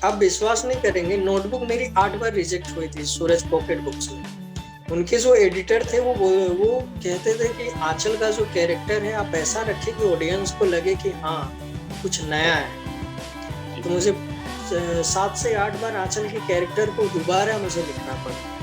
आप विश्वास नहीं करेंगे, नोटबुक मेरी 8 बार रिजेक्ट हुई थी सूरज पॉकेट बुक्स में। उनके जो एडिटर थे वो कहते थे कि आंचल का जो कैरेक्टर है आप ऐसा रखिए कि ऑडियंस को लगे कि हाँ कुछ नया है। तो मुझे 7 से 8 बार आंचल के कैरेक्टर को दोबारा मुझे लिखना पड़ा।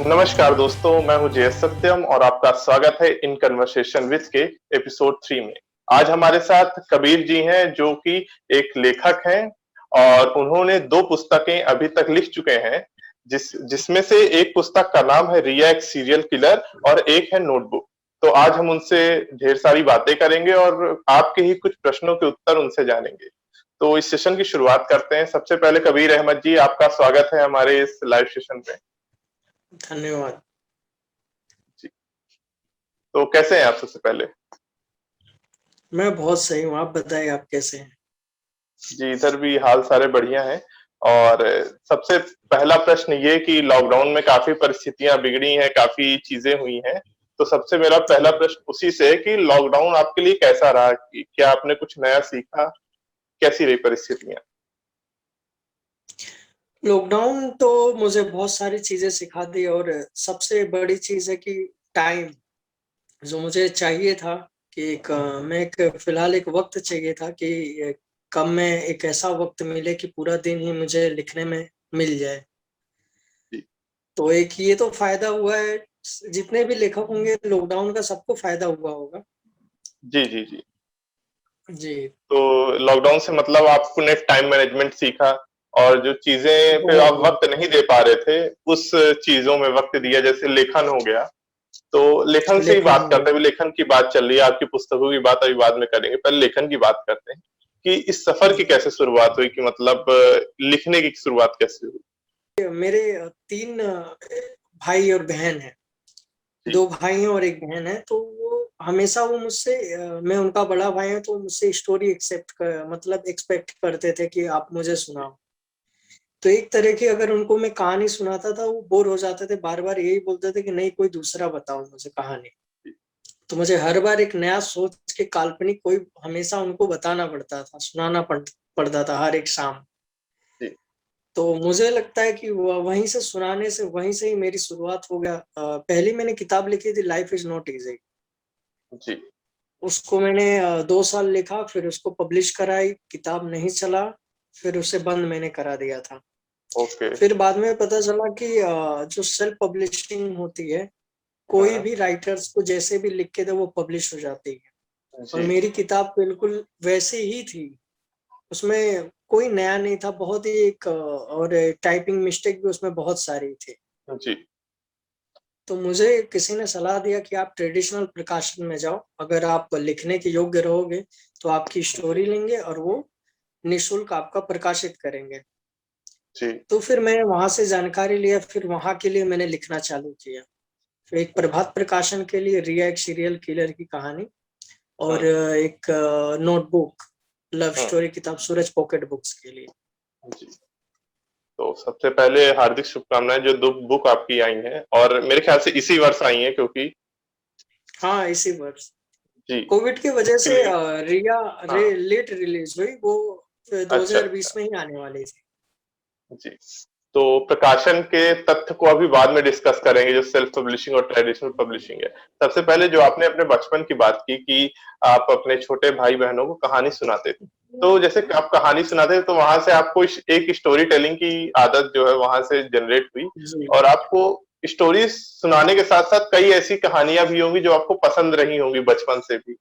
नमस्कार दोस्तों, मैं हूं जय सत्यम और आपका स्वागत है इन कन्वर्सेशन विद के एपिसोड 3 में। आज हमारे साथ कबीर जी हैं जो कि एक लेखक हैं और उन्होंने 2 पुस्तकें अभी तक लिख चुके हैं, जिसमें से एक पुस्तक का नाम है रिया एक सीरियल किलर और एक है नोटबुक। तो आज हम उनसे ढेर सारी बातें करेंगे और आपके ही कुछ प्रश्नों के उत्तर उनसे जानेंगे। तो इस सेशन की शुरुआत करते हैं। सबसे पहले कबीर अहमद जी, आपका स्वागत है हमारे इस लाइव सेशन में। धन्यवाद जी, तो कैसे हैं आप सबसे पहले? मैं बहुत सही हूँ, आप बताइए आप कैसे हैं? जी, इधर भी हाल सारे बढ़िया हैं। और सबसे पहला प्रश्न ये कि लॉकडाउन में काफी परिस्थितियां बिगड़ी हैं, काफी चीजें हुई हैं। तो सबसे मेरा पहला प्रश्न उसी से है कि लॉकडाउन आपके लिए कैसा रहा? कि क्या आपने कुछ नया सीखा? कैसी रही परिस्थितियां? लॉकडाउन तो मुझे बहुत सारी चीजें सिखा दी और सबसे बड़ी चीज है कि टाइम जो मुझे चाहिए था कि मैं एक फिलहाल एक वक्त चाहिए था कि कब में एक ऐसा वक्त मिले कि पूरा दिन ही मुझे लिखने में मिल जाए। जी तो एक ये तो फायदा हुआ है, जितने भी लेखक होंगे लॉकडाउन का सबको फायदा हुआ होगा। जी जी जी। जी तो लॉकडाउन से मतलब आपने टाइम मैनेजमेंट सीखा और जो चीजें पे बहुत आप बहुत वक्त नहीं दे पा रहे थे उस चीजों में वक्त दिया, जैसे लेखन हो गया। तो लेखन से ही लेखन बात हो करते गया। हैं। अभी लेखन की बात चल रही है, आपकी पुस्तकों की बात अभी बाद में करेंगे, पहले लेखन की बात करते हैं कि इस सफर की कैसे शुरुआत हुई, कि मतलब लिखने की शुरुआत कैसे हुई? मेरे 3 भाई और बहन हैं। जी 2 भाई हैं और 1 बहन है। तो वो हमेशा वो मुझसे मैं उनका बड़ा भाई हूँ तो मुझसे स्टोरी मतलब एक्सपेक्ट करते थे कि आप मुझे सुनाओ। तो एक तरह की अगर उनको मैं कहानी सुनाता था वो बोर हो जाते थे, बार बार यही बोलते थे कि नहीं कोई दूसरा बताओ मुझे कहानी। तो मुझे हर बार एक नया सोच के काल्पनिक कोई हमेशा उनको बताना पड़ता था, पड़ता था हर एक शाम। जी तो मुझे लगता है कि वहीं से सुनाने से वहीं से ही मेरी शुरुआत हो गया। पहली मैंने किताब लिखी थी लाइफ इज नॉट इजी। जी। उसको मैंने 2 साल लिखा, फिर उसको पब्लिश कराई, किताब नहीं चला, फिर उसे बंद मैंने करा दिया था। ओके। फिर बाद में पता चला कि जो सेल्फ पब्लिशिंग होती है, कोई हाँ। भी राइटर्स को जैसे भी लिख के दे वो पब्लिश हो जाती है। और जी मेरी किताब बिल्कुल वैसी ही थी, उसमें कोई नया नहीं था, बहुत ही एक और टाइपिंग मिस्टेक भी उसमें बहुत सारी थी। जी तो मुझे किसी ने सलाह दिया कि आप ट्रेडिशनल प्रकाशन में जाओ, अगर आप लिखने के योग्य रहोगे तो आपकी जी स्टोरी लेंगे और वो निःशुल्क आपका प्रकाशित करेंगे। जी। तो फिर मैं वहां से जानकारी लिया, फिर वहां के लिए मैंने लिखना चालू किया। फिर एक प्रभात प्रकाशन के लिए रिया एक सीरियल किलर की कहानी और हाँ एक नोटबुक लव हाँ। स्टोरी किताब सूरज पॉकेट बुक्स के लिए। जी। तो सबसे पहले हार्दिक शुभकामनाएं जो 2 बुक आपकी आई हैं, और मेरे ख्याल से इसी वर्ष आई हैं, क्योंकि हाँ इसी वर्ष जी कोविड की वजह उसके से लिए। रिया हाँ। लेट रिलीज हुई, वो अच्छा अच्छा। 2020 में ही आने वाली थी। जी। तो प्रकाशन के तथ्य को अभी बाद में डिस्कस करेंगे, जो सेल्फ पब्लिशिंग और ट्रेडिशनल पब्लिशिंग है। सबसे पहले जो आपने अपने बचपन की बात की कि आप अपने छोटे भाई बहनों को कहानी सुनाते थे, तो जैसे आप कहानी सुनाते थे तो वहां से आपको एक स्टोरी टेलिंग की आदत जो है वहां से जनरेट हुई। जी और आपको स्टोरी सुनाने के साथ साथ कई ऐसी कहानियां भी होंगी जो आपको पसंद रही होंगी बचपन से भी।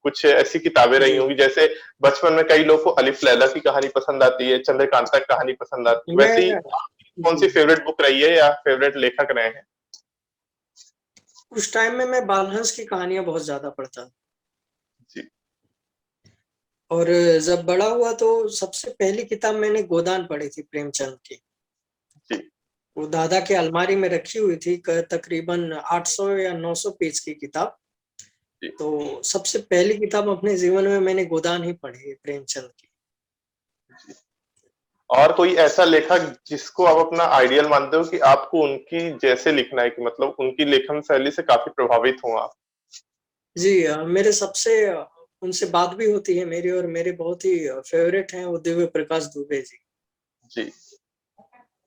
कुछ ऐसी किताबें रही जी। होंगी, जैसे बचपन में कई लोग को अलिफ लैला की कहानी पसंद आती है, चंद्रकांता की कहानी पसंद आती है, वैसे ही मैं आपकी कौन सी जी फेवरेट बुक रही है या फेवरेट लेखक रहे हैं? उस टाइम में मैं बालहंस की कहानियां बहुत ज्यादा पढ़ता। जी और जब बड़ा हुआ तो सबसे पहली किताब मैंने गोदान पढ़ी थी प्रेमचंद की। जी वो दादा के अलमारी में रखी हुई थी, तकरीबन 800 या 900 पेज की किताब। जी तो सबसे पहली किताब अपने जीवन में मैंने गोदान ही पढ़ी है प्रेमचंद की। और कोई ऐसा लेखक जिसको आप अपना आइडियल मानते हो कि आपको उनकी जैसे लिखना है, कि मतलब उनकी लेखन शैली से काफी प्रभावित हो आप? जी मेरे सबसे उनसे बात भी होती है मेरी, और मेरे बहुत ही फेवरेट हैं वो दिव्य प्रकाश दुबे जी। जी।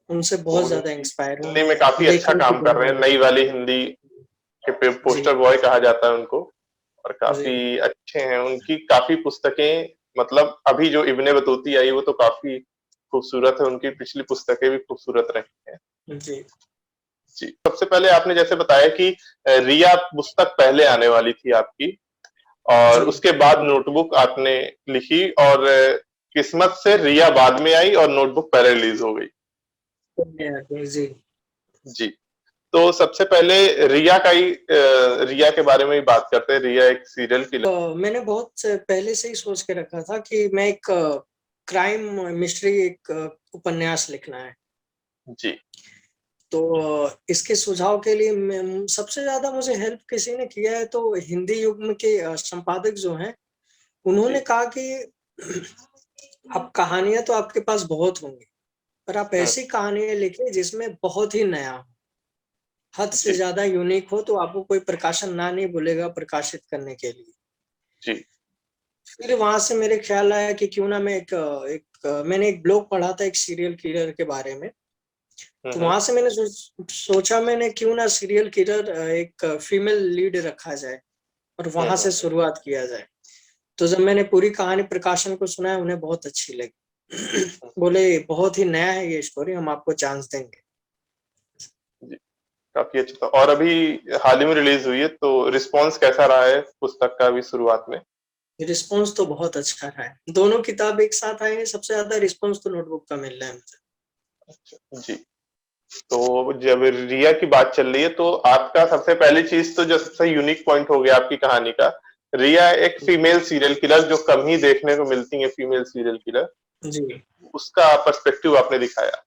उनसे वो बहुत ज्यादा हिंदी इंस्पायर हूँ हिंदी में मैं काफी अच्छा लेखन की काम कर रहे दुनिया हैं, में। नई वाली हिंदी के जी पोस्टर बॉय कहा जाता है उनको। और जी। काफी अच्छे हैं, उनकी काफी पुस्तकें, मतलब अभी जो इब्ने बतूती आई वो तो काफी खूबसूरत है, उनकी पिछली पुस्तकें भी खूबसूरत रही हैं। जी जी, सबसे पहले आपने जैसे बताया कि रिया पुस्तक पहले आने वाली थी आपकी, और जी उसके बाद नोटबुक आपने लिखी, और किस्मत से रिया बाद में आई और नोटबुक पहले रिलीज हो गई। जी। जी। तो सबसे पहले रिया का ही रिया के बारे में ही बात करते हैं। रिया एक सीरियल किलर। मैंने बहुत पहले से ही सोच के रखा था कि मैं एक क्राइम मिस्ट्री एक उपन्यास लिखना है। जी। तो इसके सुझाव के लिए सबसे ज्यादा मुझे हेल्प किसी ने किया है तो हिंदी युग्म के संपादक जो हैं, उन्होंने जी। कहा कि अब कहानियां तो आपके पास बहुत होंगी, पर आप हम्म। ऐसी कहानियां लिखिए जिसमें बहुत ही नया हो, हद से जी। ज्यादा यूनिक हो, तो आपको कोई प्रकाशन ना नहीं बोलेगा प्रकाशित करने के लिए। जी। फिर वहां से मेरे ख्याल आया कि क्यों ना मैं मैंने एक ब्लॉग पढ़ा था एक सीरियल किलर के बारे में। तो हम्म। वहां से मैंने सोचा मैंने क्यों ना सीरियल किलर एक फीमेल लीड रखा जाए और वहां हम्म। से शुरुआत किया जाए। तो जब मैंने पूरी कहानी प्रकाशन को सुना है, उन्हें बहुत अच्छी लगी। बोले बहुत ही नया है ये स्टोरी, हम आपको चांस देंगे। जी, काफी अच्छा था। और अभी हाल ही में रिलीज हुई है, तो रिस्पॉन्स कैसा रहा है पुस्तक का अभी शुरुआत में? रिस्पॉन्स तो बहुत अच्छा रहा है, दोनों किताब एक साथ आए हैं, सबसे ज्यादा रिस्पॉन्स तो नोटबुक का मिल रहा है मुझे। अच्छा। जी। तो जब रिया की बात चल रही है, तो आपका सबसे पहली चीज तो जो सबसे यूनिक पॉइंट हो गया आपकी कहानी का, रिया एक फीमेल सीरियल किलर, जो कम ही देखने को मिलती है फीमेल सीरियल किलर, जी उसका पर्सपेक्टिव आपने दिखाया।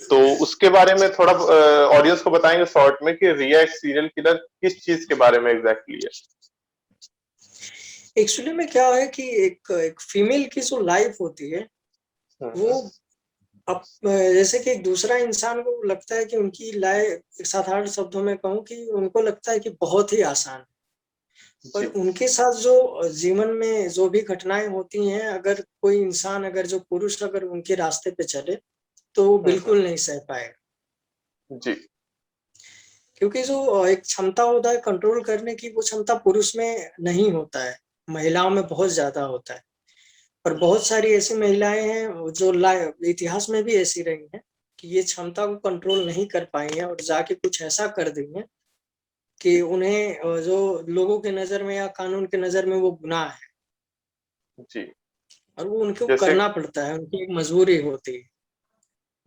तो उसके बारे में थोड़ा ऑडियंस को बताएंगे शॉर्ट में कि रिया एक सीरियल किलर किस चीज के बारे में एग्जैक्टली है? एक्चुअली में क्या है कि एक एक फीमेल की जो लाइफ होती है वो हम्म। अब जैसे कि एक दूसरा इंसान को लगता है कि उनकी लाइफ, साधारण शब्दों में कहूँ कि उनको लगता है कि बहुत ही आसान है। पर जी। उनके साथ जो जीवन में जो भी घटनाएं होती हैं, अगर कोई इंसान, अगर जो पुरुष अगर उनके रास्ते पे चले तो वो हम्म। बिल्कुल नहीं सह पाएगा। जी। क्योंकि जो एक क्षमता होता है कंट्रोल करने की, वो क्षमता पुरुष में नहीं होता है, महिलाओं में बहुत ज्यादा होता है। और बहुत सारी ऐसी महिलाएं हैं जो इतिहास में भी ऐसी रही हैं कि ये क्षमता को कंट्रोल नहीं कर पाई हैं और जाके कुछ ऐसा कर दी हैं कि उन्हें जो लोगों के नजर में या कानून के नजर में वो गुनाह है, जी। और वो उनको जैसे, करना पड़ता है, उनकी एक मजबूरी होती है।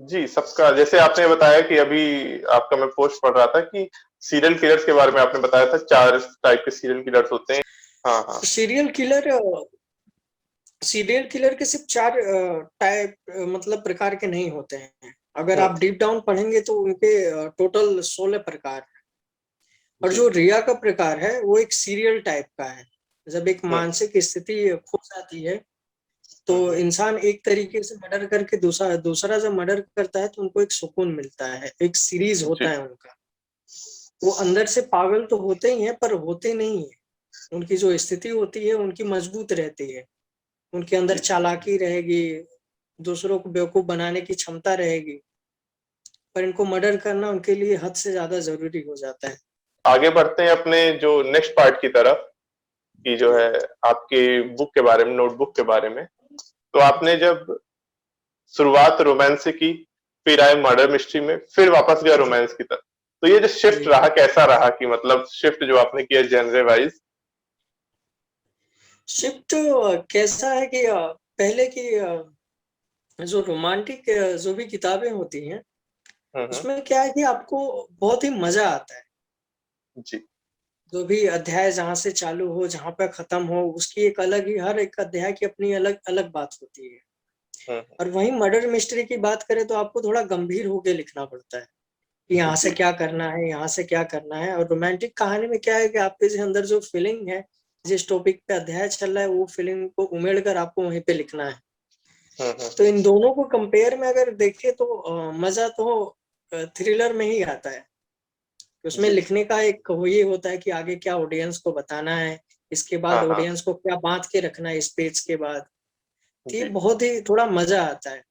जी, सबका जैसे आपने बताया कि अभी आपका मैं पोस्ट पढ़ रहा था कि सीरियल किलर्स के बारे में आपने बताया था, 4 टाइप के सीरियल किलर्स होते हैं। हाँ, हाँ। सीरियल किलर सीरियल किलर के सिर्फ चार टाइप, मतलब प्रकार के नहीं होते हैं। अगर हुँ। आप डीप डाउन पढ़ेंगे तो उनके टोटल 16 प्रकार हैं। और जी। जो रिया का प्रकार है वो एक सीरियल टाइप का है। जब एक हुँ। मानसिक स्थिति खो जाती है तो हुँ। हुँ। इंसान एक तरीके से मर्डर करके दूसरा दूसरा जब मर्डर करता है तो उनको एक सुकून मिलता है, एक सीरीज होता जी। है उनका। वो अंदर से पागल तो होते ही हैं पर होते नहीं है। उनकी जो स्थिति होती है उनकी मजबूत रहती है, उनके अंदर जी। चालाकी रहेगी, दूसरों को बेवकूफ बनाने की क्षमता रहेगी, पर इनको मर्डर करना उनके लिए हद से ज्यादा जरूरी हो जाता है। आगे बढ़ते हैं अपने जो नेक्स्ट पार्ट की तरफ, कि जो है आपकी बुक के बारे में, नोटबुक के बारे में। तो आपने जब शुरुआत रोमांस से की, फिर आए मर्डर मिस्ट्री में, फिर वापस गया जी रोमांस की तरफ। तो ये जो शिफ्ट जी। रहा, कैसा रहा, कि मतलब शिफ्ट जो आपने किया जेनरे वाइज? शिफ्ट कैसा है कि पहले की जो रोमांटिक जो भी किताबें होती हैं हुँ। हुँ। उसमें क्या है कि आपको बहुत ही मजा आता है। जी। जो भी अध्याय जहाँ से चालू हो जहाँ पे खत्म हो उसकी एक अलग ही, हर एक अध्याय की अपनी अलग अलग बात होती है। हुँ। हुँ। और वहीं मर्डर मिस्ट्री की बात करें तो आपको थोड़ा गंभीर होके लिखना पड़ता है कि यहाँ से जी। क्या करना है, यहाँ से क्या करना है। और रोमांटिक कहानी में क्या है कि आपके जो अंदर जो फीलिंग है, जिस टॉपिक पे अध्याय चल रहा है वो फीलिंग को उमेड़ कर आपको वहीं पे लिखना है। तो इन दोनों को कंपेयर में अगर देखें तो मजा तो थ्रिलर में ही आता है। उसमें जी। लिखने का एक वो ये होता है कि आगे क्या ऑडियंस को बताना है, इसके बाद हाँ, हाँ। ऑडियंस को क्या बांध के रखना है इस पेज के बाद। तो ये जी, बहुत ही थोड़ा मजा आता है।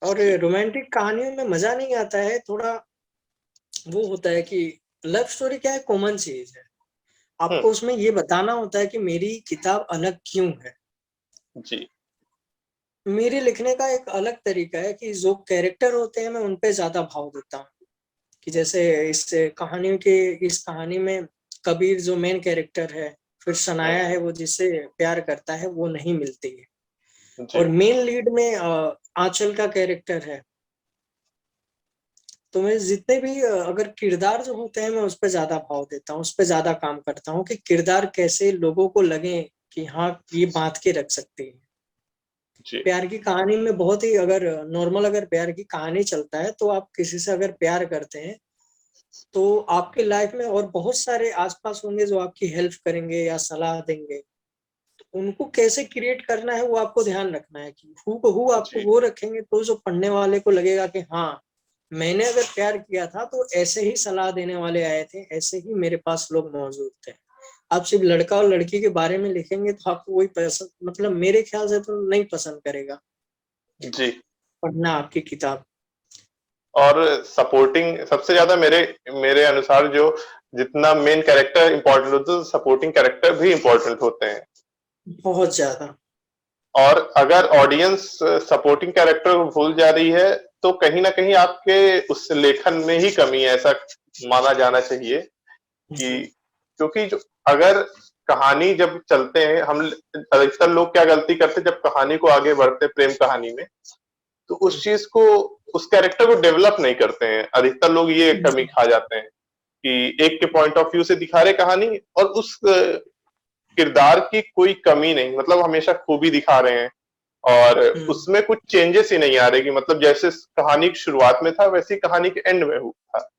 और जी। रोमांटिक कहानियों में मजा नहीं आता है, थोड़ा वो होता है कि लव स्टोरी क्या है, कॉमन चीज है। हुँ, आपको उसमें ये बताना होता है कि मेरी किताब अलग क्यों है। जी, मेरे लिखने का एक अलग तरीका है कि जो कैरेक्टर होते हैं मैं उन पे ज्यादा भाव देता हूँ। कि जैसे इस कहानी में कबीर जो मेन कैरेक्टर है, फिर हुँ, सनाया है वो जिससे प्यार करता है, वो नहीं मिलती है। जी, और मेन लीड में आंचल का कैरेक्टर है। तो मैं जितने भी अगर किरदार जो होते हैं मैं उस पर ज्यादा भाव देता हूँ, उस पर ज्यादा काम करता हूँ कि किरदार कैसे लोगों को लगे कि हाँ ये बांध के रख सकते हैं। जी, प्यार की कहानी में बहुत ही अगर नॉर्मल अगर प्यार की कहानी चलता है तो आप किसी से अगर प्यार करते हैं तो आपके लाइफ में और बहुत सारे आसपास होंगे जो आपकी हेल्प करेंगे या सलाह देंगे। तो उनको कैसे क्रिएट करना है वो आपको ध्यान रखना है कि हू बहू आपको जी, वो रखेंगे तो जो पढ़ने वाले को लगेगा कि हाँ मैंने अगर प्यार किया था तो ऐसे ही सलाह देने वाले आए थे, ऐसे ही मेरे पास लोग मौजूद थे। आप सिर्फ लड़का और लड़की के बारे में लिखेंगे तो आपको वही पसंद, मतलब मेरे ख्याल से तो नहीं पसंद करेगा जी। पढ़ना आपकी किताब। और सपोर्टिंग सबसे ज्यादा मेरे मेरे अनुसार जो जितना मेन कैरेक्टर इम्पोर्टेंट होता है, सपोर्टिंग कैरेक्टर भी इम्पोर्टेंट होते हैं। बहुत ज्यादा। और अगर ऑडियंस सपोर्टिंग कैरेक्टर को भूल जा रही है, तो कहीं ना कहीं आपके उस लेखन में ही कमी है, ऐसा माना जाना चाहिए। कि जी क्योंकि जो अगर कहानी जब चलते हैं हम, अधिकतर लोग क्या गलती करते हैं जब कहानी को आगे बढ़ते प्रेम कहानी में, तो उस चीज को, उस कैरेक्टर को डेवलप नहीं करते हैं। अधिकतर लोग ये कमी जी खा जाते हैं कि एक के पॉइंट ऑफ व्यू से दिखा रहे कहानी, और उस किरदार की कोई कमी नहीं, मतलब हमेशा खूबी दिखा रहे हैं। और हम्म उसमें कुछ चेंजेस ही नहीं आ रहे कि मतलब जैसे कहानी की शुरुआत में था वैसी कहानी के एंड में था।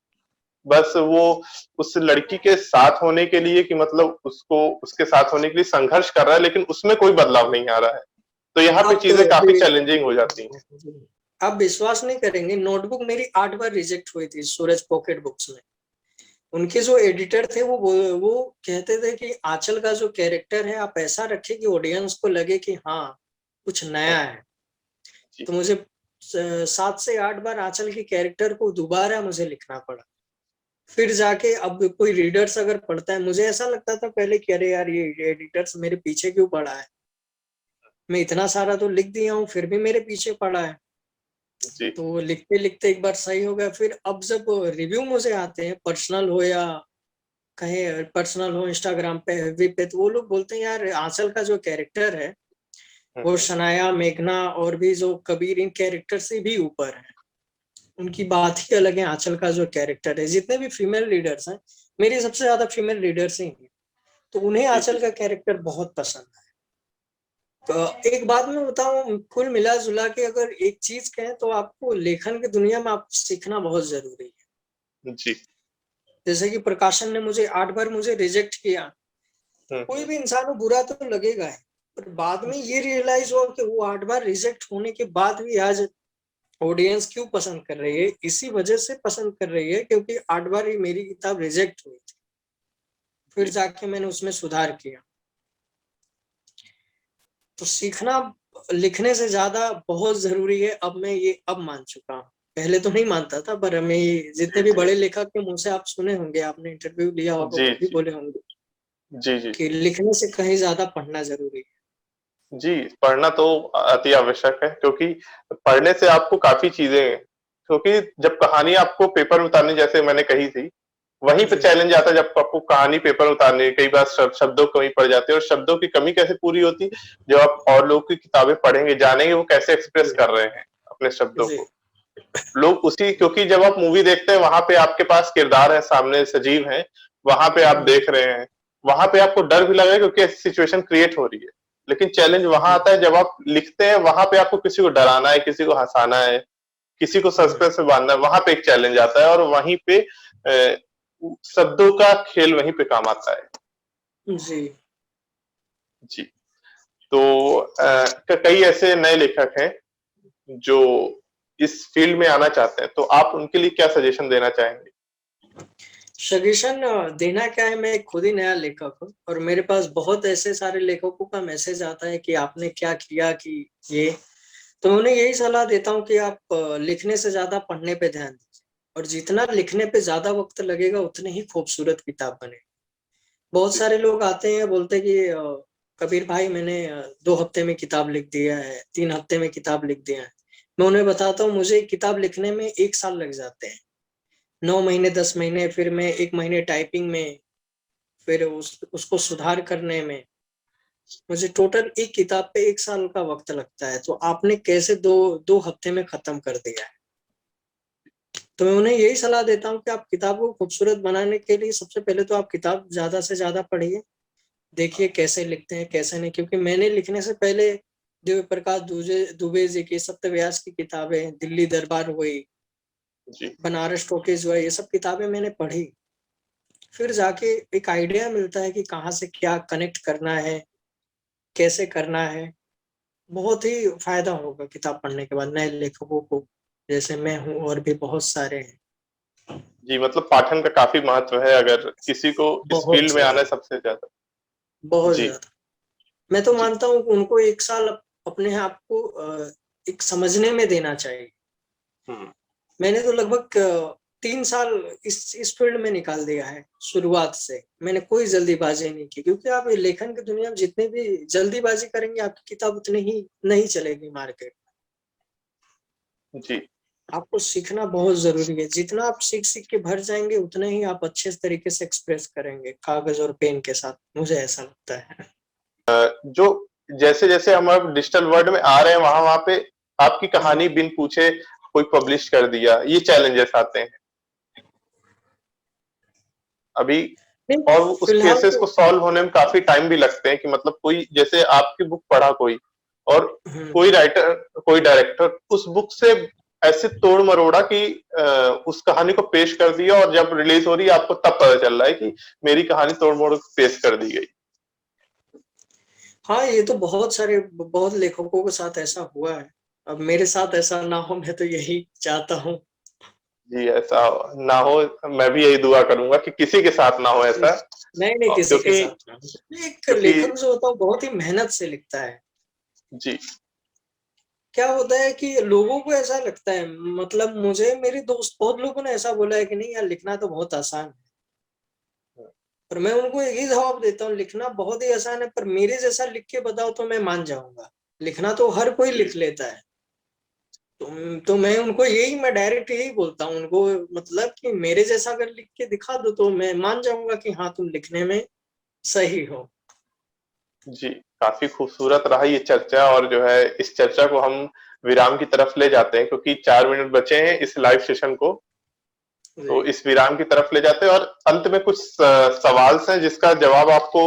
बस वो उस लड़की के साथ होने के लिए, कि मतलब उसको उसके साथ होने के लिए संघर्ष कर रहा है, लेकिन उसमें कोई बदलाव नहीं आ रहा है। तो यहाँ पे आप चीजें काफी अभी चैलेंजिंग हो जाती हैं। आप विश्वास नहीं करेंगे, नोटबुक मेरी 8 बार रिजेक्ट हुई थी सूरज पॉकेट बुक्स में। उनके जो एडिटर थे वो कहते थे कि आंचल का जो कैरेक्टर है आप ऐसा रखें कि ऑडियंस को लगे कि हाँ कुछ नया है। जी, तो मुझे 7 से 8 बार आंचल की कैरेक्टर को दोबारा मुझे लिखना पड़ा। फिर जाके अब कोई रीडर्स अगर पढ़ता है, मुझे ऐसा लगता था पहले कि अरे यार ये एडिटर्स मेरे पीछे क्यों पड़ा है, मैं इतना सारा तो लिख दिया हूँ फिर भी मेरे पीछे पड़ा है। जी, तो लिखते लिखते एक बार सही हो गया। फिर अब जब रिव्यू मुझे आते हैं, पर्सनल हो या कहे पर्सनल हो इंस्टाग्राम पे एफबी पे, तो वो लोग बोलते हैं यार आंचल का जो कैरेक्टर है वो शनाया मेघना और भी जो कबीर इन कैरेक्टर से भी ऊपर है। उनकी बात ही अलग है। आंचल का जो कैरेक्टर है, जितने भी फीमेल लीडर्स हैं, मेरी सबसे ज्यादा फीमेल लीडर्स ही हैं, तो उन्हें जी, आंचल जी, का कैरेक्टर बहुत पसंद है। तो एक बात मैं बताऊं, कुल मिला जुला के अगर एक चीज कहें तो आपको लेखन की दुनिया में आपको सीखना बहुत जरूरी है। जी। जैसे कि प्रकाशन ने मुझे 8 बार मुझे रिजेक्ट किया, हम्म, कोई हम्म, भी इंसान को बुरा तो लगेगा है। पर बाद में जी, ये रियलाइज हुआ कि वो 8 बार रिजेक्ट होने के बाद भी आज ऑडियंस क्यों पसंद कर रही है, इसी वजह से पसंद कर रही है क्योंकि 8 बार ही मेरी किताब रिजेक्ट हुई थी। फिर जी, जाके मैंने उसमें सुधार किया। तो सीखना लिखने से ज्यादा बहुत जरूरी है, अब मैं ये अब मान चुका हूँ। पहले तो नहीं मानता था, पर मैं ये जितने भी जी, बड़े लेखक के मुंह से आप सुने होंगे, आपने इंटरव्यू लिया होगा, जी, वो भी जी, बोले होंगे जी, जी, कि लिखने से कहीं ज्यादा पढ़ना जरूरी है। जी। पढ़ना तो अति आवश्यक है, क्योंकि पढ़ने से आपको काफी चीजें, क्योंकि जब कहानी आपको पेपर में उतारनी, जैसे मैंने कही थी, वहीं पे जी चैलेंज आता है। जब आपको कहानी पेपर उतारनी है, कई बार शब्दों की कमी पड़ जाती है, और शब्दों की कमी कैसे पूरी होती है, जब आप और लोग की किताबें पढ़ेंगे, जानेंगे वो कैसे एक्सप्रेस जी कर रहे हैं अपने शब्दों जी को। लोग उसी, क्योंकि जब आप मूवी देखते हैं वहां पे आपके पास किरदार है, सामने सजीव है, वहां पे आप हम्म, देख रहे हैं, वहां पे आपको डर भी लगेगा क्योंकि ऐसी सिचुएशन क्रिएट हो रही है। लेकिन चैलेंज वहां जी आता है जब आप लिखते हैं, वहां पे आपको किसी को डराना है, किसी को हंसाना है, किसी को हम्म, सस्पेंस में बांधना है, वहां पे एक चैलेंज आता है, और वहीं पे शब्दों का खेल वहीं पे काम आता है। जी जी। तो कई ऐसे नए लेखक हैं जो इस फील्ड में आना चाहते हैं, तो आप उनके लिए क्या सजेशन देना चाहेंगे? सजेशन देना क्या है, मैं खुद ही नया लेखक हूँ और मेरे पास बहुत ऐसे सारे लेखकों का मैसेज आता है कि आपने क्या किया कि ये, तो मैं उन्हें यही सलाह देता हूँ कि आप लिखने से ज्यादा पढ़ने पे ध्यान दीजिए और जितना लिखने पे ज्यादा वक्त लगेगा उतनी ही खूबसूरत किताब बनेगी। बहुत सारे लोग आते हैं बोलते हैं कि कबीर भाई मैंने 2 हफ्ते में किताब लिख दिया है, 3 हफ्ते में किताब लिख दिया है। मैं उन्हें बताता हूँ मुझे एक किताब लिखने में 1 साल लग जाते हैं, 9 महीने 10 महीने, फिर मैं 1 महीने टाइपिंग में, फिर उसको सुधार करने में, मुझे टोटल एक किताब पे 1 साल का वक्त लगता है। तो आपने कैसे दो दो हफ्ते में खत्म कर दिया है। तो मैं उन्हें यही सलाह देता हूँ कि आप किताब को खूबसूरत बनाने के लिए सबसे पहले तो आप किताब ज्यादा से ज्यादा पढ़िए, देखिए कैसे लिखते हैं कैसे नहीं, क्योंकि मैंने लिखने से पहले दिव्य प्रकाश दुबे जी की, सत्य व्यास की किताबें, दिल्ली दरबार हुई, जी। बनारस टॉकीज हुआ, ये सब किताबें मैंने पढ़ी। फिर जाके एक आइडिया मिलता है कि कहाँ से क्या कनेक्ट करना है, कैसे करना है। बहुत ही फायदा होगा किताब पढ़ने के बाद नए लेखकों को, जैसे मैं हूँ और भी बहुत सारे हैं। जी, मतलब पाठन का काफ़ी महत्व है अगर किसी को इस बहुत फील्ड में आना ज्यादा, है सबसे ज़्यादा। बहुत जी, ज्यादा। मैं तो जी। मानता हूँ कि उनको 1 साल अपने आप को एक समझने में देना चाहिए। हुँ। मैंने तो लगभग 3 साल इस फील्ड में निकाल दिया है। शुरुआत से मैंने कोई जल्दीबाजी नहीं की, क्योंकि आप लेखन की दुनिया में जितनी भी जल्दीबाजी करेंगे आपकी किताब उतनी ही नहीं चलेगी मार्केट। जी। आपको सीखना बहुत जरूरी है, जितना आप सीख सीख के भर जाएंगे उतने ही आप अच्छे तरीके से एक्सप्रेस करेंगे कागज और पेन के साथ, मुझे ऐसा लगता है। जो जैसे-जैसे हम अब डिजिटल वर्ल्ड में आ रहे हैं, वहाँ-वहाँ पे आपकी हम्म, कहानी बिन पूछे कोई पब्लिश कर दिया, ये चैलेंजेस आते हैं अभी। नहीं, और उस फिलहाल केसेस तो को सॉल्व होने में काफ़ी टाइम भी लगते हैं कि मतलब कोई जैसे आपकी बुक पढ़ा कोई और हम्म, कोई राइटर, कोई डायरेक्टर उस बुक से ऐसे तोड़-मरोड़ा कि उस कहानी को पेश कर दिया और जब रिलीज़ हो रही है आपको तब पता चल रहा है कि मेरी कहानी तोड़-मोड़ के पेश कर दी गई। हाँ, ये तो बहुत लेखकों के साथ ऐसा हुआ है। अब मेरे साथ ऐसा ना हो, मैं तो यही चाहता हूँ। जी, ऐसा ना हो, मैं भी यही दुआ करूँगा कि किसी के साथ ना हो ऐसा। नहीं नहीं, किसी के क्योंकि साथ ना हो। एक क्योंकि लेखक जो होता है वो बहुत ही मेहनत से लिखता है। जी। क्या होता है कि लोगों को ऐसा लगता है, मतलब मुझे मेरे दोस्त बहुत लोगों ने ऐसा बोला है कि नहीं यार लिखना तो बहुत आसान है, और मैं उनको यही जवाब देता हूँ लिखना बहुत ही आसान है, पर मेरे जैसा लिख के बताओ तो मैं मान जाऊंगा। लिखना तो हर कोई जी, लिख लेता है। तो मैं डायरेक्ट यही बोलता हूँ उनको, मतलब कि मेरे जैसा अगर लिख के दिखा दो तो मैं मान जाऊंगा कि हाँ तुम लिखने में सही हो। जी, काफ़ी खूबसूरत रहा ये चर्चा और जो है इस चर्चा को हम विराम की तरफ ले जाते हैं क्योंकि 4 मिनट बचे हैं इस लाइव सेशन को। जी तो इस विराम की तरफ ले जाते हैं और अंत में कुछ सवाल हैं जिसका जवाब आपको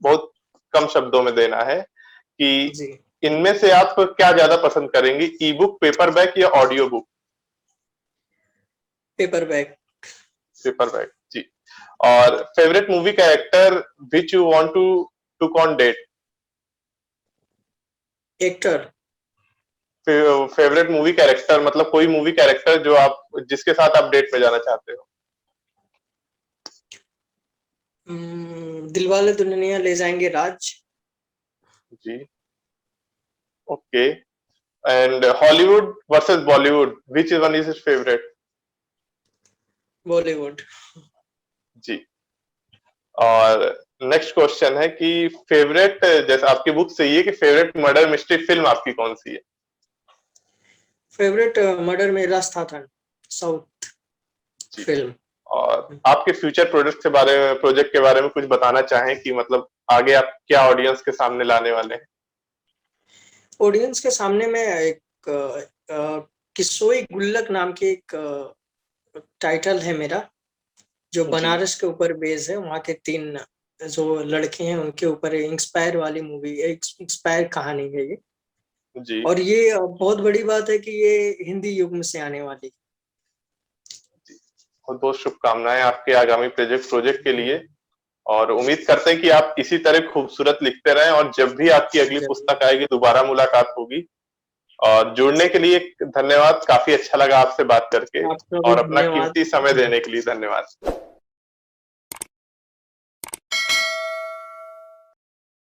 बहुत कम शब्दों में देना है कि जी। इनमें से आप क्या ज़्यादा पसंद करेंगे, ई-बुक, पेपरबैक या audio book? Paper bag. Paper bag, जी। और favourite movie character which you want to took on date? Actor. Favourite movie character मतलब कोई मूवी कैरेक्टर जो आप जिसके साथ आप डेट पे जाना चाहते हो? दिलवाले दुल्हनिया ले जाएंगे राज। जी, okay. And Hollywood versus Bollywood, which one is your favourite? Bollywood. जी। और नेक्स्ट क्वेश्चन है कि फेवरेट, जैसे आपकी बुक से ये कि फेवरेट मर्डर मिस्ट्री फिल्म आपकी कौन सी है? फेवरेट मर्डर में रास्ता था, साउथ जी। फिल्म। और आपके फ्यूचर प्रोजेक्ट के बारे में कुछ बताना चाहें कि मतलब आगे आप क्या ऑडियंस के सामने लाने वाले हैं? ऑडियंस के सामने में एक किस्सोई गुल्लक नाम की एक टाइटल है मेरा, जो जी, बनारस के ऊपर बेस है। वहाँ के 3 जो लड़के हैं उनके ऊपर इंस्पायर वाली मूवी, एक इंस्पायर कहानी है ये। जी। और ये बहुत बड़ी बात है कि ये हिंदी युग में से आने वाली बहुत बहुत शुभकामनाएं आपके आगामी प्रोजेक्ट के है। लिए और उम्मीद करते हैं कि आप इसी तरह खूबसूरत लिखते रहें और जब भी आपकी अगली जरूर। पुस्तक आएगी दोबारा मुलाकात होगी। और जुड़ने के लिए धन्यवाद, काफी अच्छा लगा आपसे बात करके आपका भी और अपना धन्यवाद। कीमती समय देने के लिए धन्यवाद।